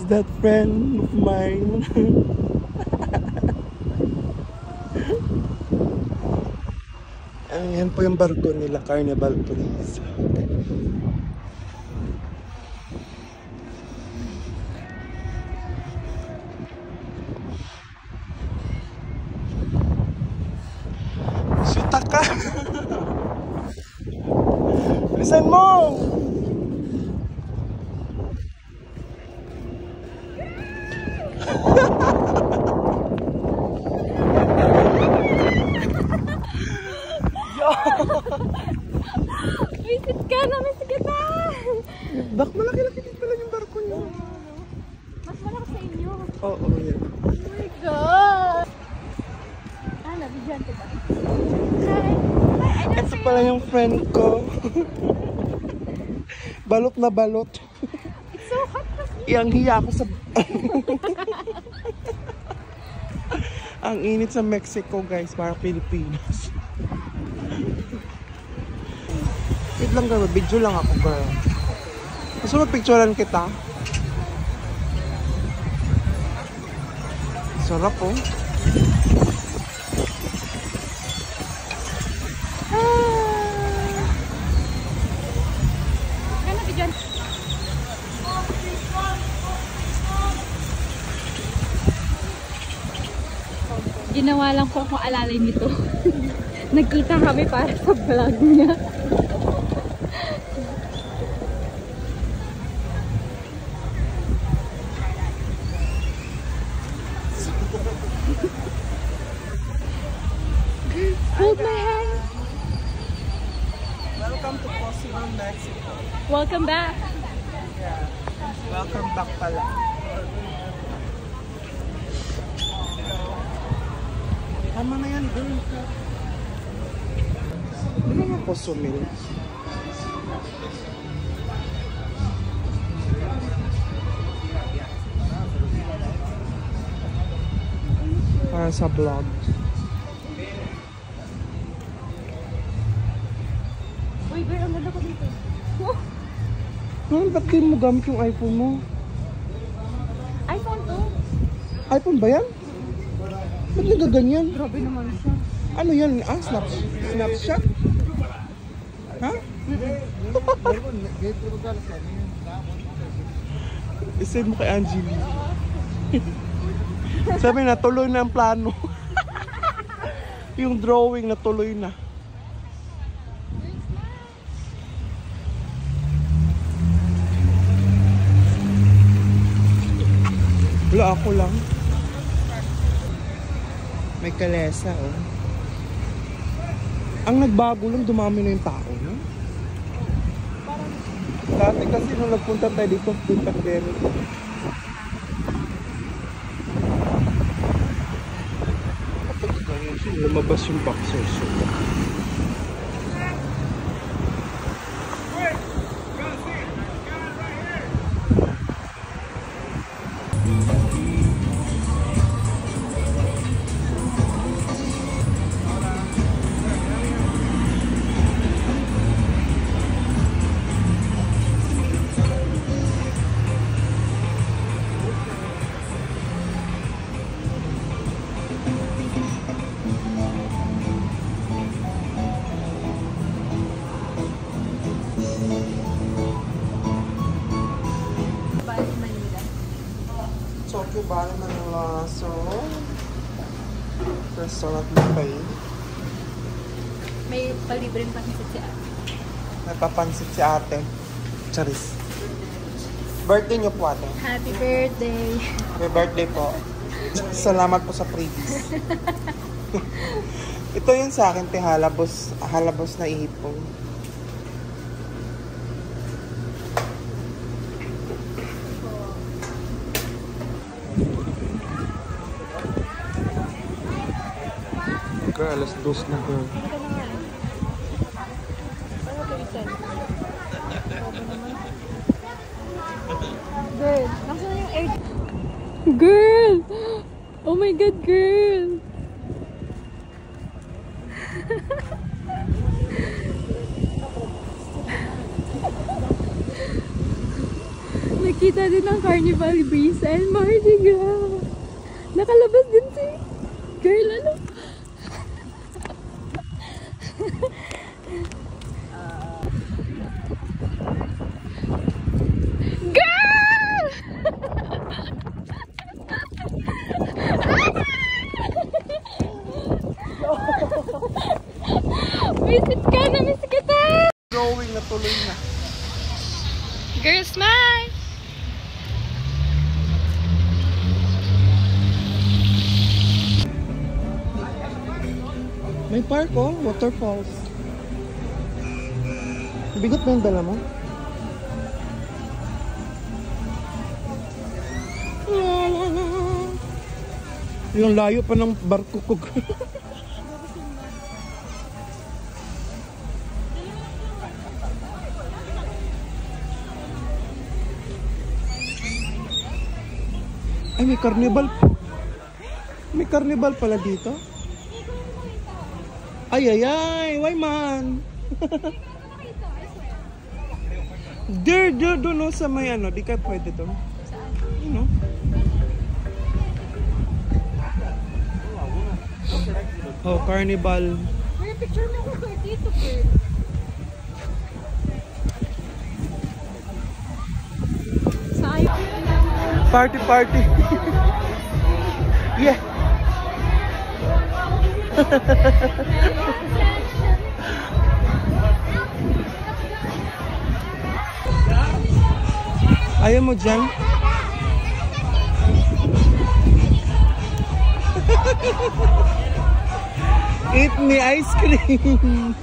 that friend of mine? Ayan po yung barko nila, Carnival Cruise. Shoota ka! Listen mo! Visit ka na, miss kita! Bak, malaki-laki din pala yung barko niyo. Mas malaki sa inyo. Oo, yan. Oh my God! Nabigyan ko ba? Hi! Ito pala yung friend ko. Balot na balot. It's so hot kasi. Iyang hiya ako sa... Ang init sa Mexico, guys, para Pilipinas. Wait lang, girl. Video lang ako, girl. Gusto mo picturean kita? Sarap, oh. Ano, bigyan? Ginawa lang po akong alalay nito. Nagkita kami para sa vlog niya. Hold my hand. Welcome to Cozumel, Mexico. Welcome back. Yeah. Welcome back pala. Tama na yan, girl. Ano nga Cozumel? Para sa vlog. Uy, girl, ang ganda ko dito. Ba't di mo gamit yung iPhone mo? iPhone 2. iPhone ba yan? Ba't nagaganyan? Grabe naman siya. Ano yan? Ah, Snapchat? Ha? I-send mo kay Angeli. Sabi na, tuloy na ang plano. Yung drawing na tuloy na. Wala, ako lang. May kalesa, oh. Ang nagbago lang, dumami na yung tao, no? Dati kasi nung nagpunta tayo dito, punta pero kapag ganyan siya, lumabas yung boxers. Tokyo Bali, Manila. So, restaurant buffet. May palibreng pansit si ate. May papansit si ate. Charis. Birthday niyo po, ate. Happy birthday! Happy birthday po. Salamat po sa freebies. Ito yun sa akin, te, halabos na ipon. Girl, alas 2 na, girl. Girl, nasaan yung air? Girl! Oh my God, girl! Nakita din ng Carnival Breeze and Mardi Gras. Nakalabas din si girl, ano? Girl! Visit ka na, miss kita! Drawing na tuloy na. Girl, smile! May park oh, waterfalls. Bigot ba yung dala mo? Yung layo pa ng barko ko. Ay, may carnival. May carnival pala dito. Ay, ay, ay. Why man? There, doon no, sa may ano. Di ka pwede doon. You know. Oh, carnival. May picture mo ko dito, girl. Sayo. Party, party. Yeah. Ayaw mo dyan? Eat me ice cream.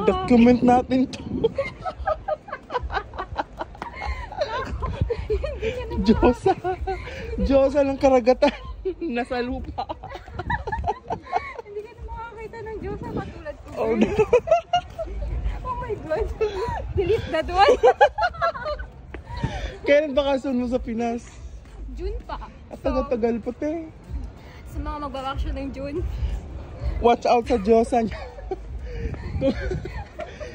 Document natin to. Diyosa. Diyosa ng karagatan. Nasa lupa. Hindi ka na makakita ng Diyosa katulad ko. Oh, no. Oh my God. Delete that one. Kailan bakasan mo sa Pinas? June pa. At tagal-tagal pa te. Sa mga magbabakasyon ng June. Watch out sa Diyosa niya.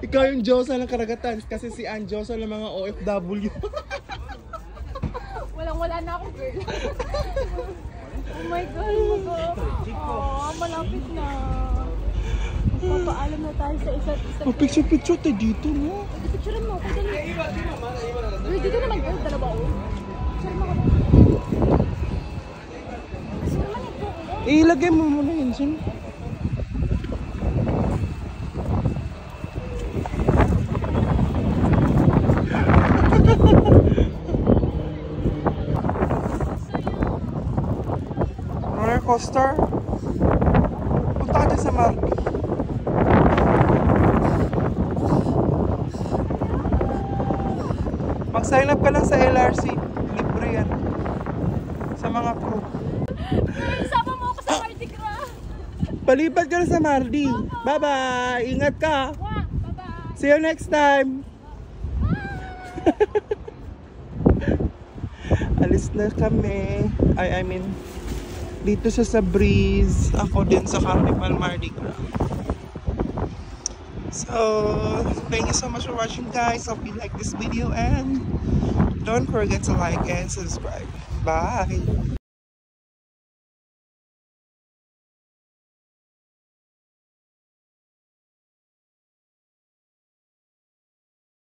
Ikaw yung Diyosa ng karagatan kasi si Ann Diyosa ng mga OFW. Walang-wala na ako, girl. Oh my God. Malapit na. Magpapaalam na tayo sa isa't isa. Oh, picture-picture tayo dito, no? Picturean mo ako. Girl, dito naman, girl. Dalawa ako. Picture mo ako. Kasi naman ito. Ilagay mo muna yun, Sin. Roller coaster. Punta ka dyan sa Mardi. Mag-sign up ka lang sa LRC. Libre yan. Sa mga crew. Sama mo ako sa Mardi Gras. Palipad ka lang sa Mardi. Bye-bye! Ingat ka! Bye-bye. See you next time! Alis na kami. I mean, dito siya sa Breeze. Ako din sa Carnival Mardi Gras. So, thank you so much for watching, guys. Hope you like this video and don't forget to like and subscribe. Bye!